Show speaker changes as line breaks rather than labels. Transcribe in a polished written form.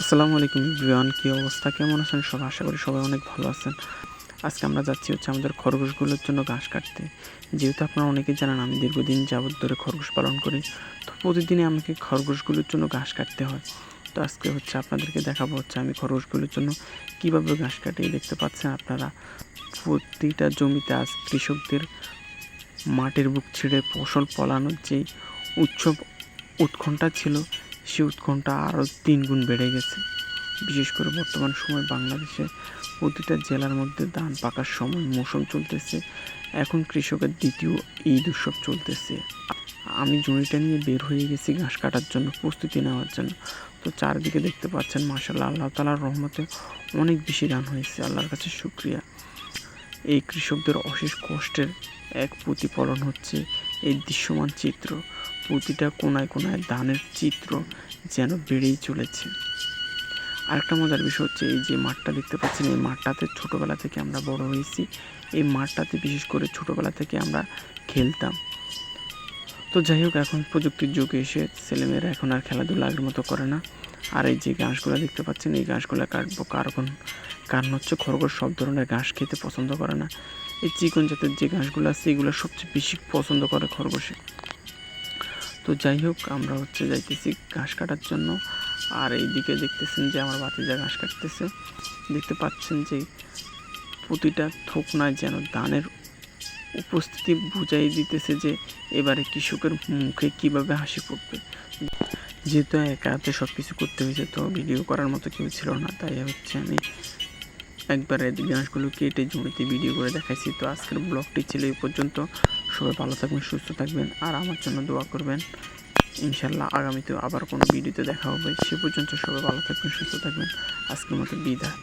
আসসালামু আলাইকুম এভরিওয়ান, কী অবস্থা, কেমন আছেন সবাই? আশা করি সবাই অনেক ভালো আছেন। আজকে আমরা যাচ্ছি আমাদের খরগোশগুলোর জন্য ঘাস কাটতে। যেহেতু আপনারা অনেকেই জানেন আমি দীর্ঘদিন যাবত ধরে খরগোশ পালন করি, তো প্রতিদিনই আমাকে খরগোশগুলোর জন্য ঘাস কাটতে হয়। তো আজকে আপনাদেরকে দেখাবো আমি খরগোশগুলোর জন্য কীভাবে ঘাস কাটি। দেখতে পাচ্ছেন আপনারা, প্রতিটা জমিতে আজ কৃষকদের মাটির বুক ছিঁড়ে ফসল ফলানোর যেই উৎকণ্ঠা ছিল, সেই উৎকণ্ঠা আরও 3 গুণ বেড়ে গেছে। বিশেষ করে বর্তমান সময় বাংলাদেশে প্রতিটা জেলার মধ্যে ধান পাকার সময় মৌসুম চলতেছে। এখন কৃষকের দ্বিতীয় ঈদ উৎসব চলতেছে। আমি জমিটা নিয়ে বের হয়ে গেছি ঘাস কাটার জন্য, প্রস্তুতি নেওয়ার জন্য। তো চারদিকে দেখতে পাচ্ছেন মাশাআল্লাহ, আল্লাহ তাআলার রহমতে অনেক বেশি ধান হয়েছে। আল্লাহর কাছে শুকরিয়া। এই কৃষকদের অশেষ কষ্টের এক প্রতিফলন হচ্ছে এই দৃশ্যমান চিত্র। প্রতিটা কোনায় কোনায় ধানের চিত্র যেন বেড়েই চলেছে। আরেকটা মজার বিষয় হচ্ছে, এই যে মাঠটা দেখতে পাচ্ছেন, এই মাঠটাতে ছোটোবেলা থেকে আমরা বড় হয়েছি। এই মাঠটাতে বিশেষ করে ছোটোবেলা থেকে আমরা খেলতাম। তো যাই হোক, এখন প্রযুক্তির যুগে এসে ছেলেমেয়েরা এখন আর খেলাধুলা আগের মতো করে না। আর এই যে ঘাসগুলো দেখতে পাচ্ছেন, এই ঘাসগুলো কাটবো কারণ হচ্ছে খরগোশ সব ধরনের ঘাস খেতে পছন্দ করে না। এই চিকন জাতের যে ঘাসগুলো আছে, এগুলো সবচেয়ে বেশি পছন্দ করে খরগোশে। তো যাই হোক, আমরা যাইতেছি ঘাস কাটার জন্য। আর এইদিকে দেখতেছেন যে আমার ভাতিজা ঘাস কাটতেছে। দেখতে পাচ্ছেন যে প্রতিটা থোকনায় যেন ধানের উপস্থিতি বুঝাই দিতেছে যে এবারে কৃষকের মুখে কিভাবে হাসি ফুটবে। যেহেতু একা হাতে সব কিছু করতে হয়েছে, তো ভিডিও করার মতো কেউ ছিল না, তাই আমি একবারে ঘাসগুলো কেটে জমিতে ভিডিও করে দেখাইছি। তো আজকের ব্লগটি ছিল এই পর্যন্ত। সবাই ভালো থাকবেন, সুস্থ থাকবেন, আর আমার জন্য দোয়া করবেন। ইনশাল্লাহ আগামীতে আবার কোনো ভিডিওতে দেখা হবে। সে পর্যন্ত সবাই ভালো থাকবেন, সুস্থ থাকবেন। আজকের মতো বিদায়।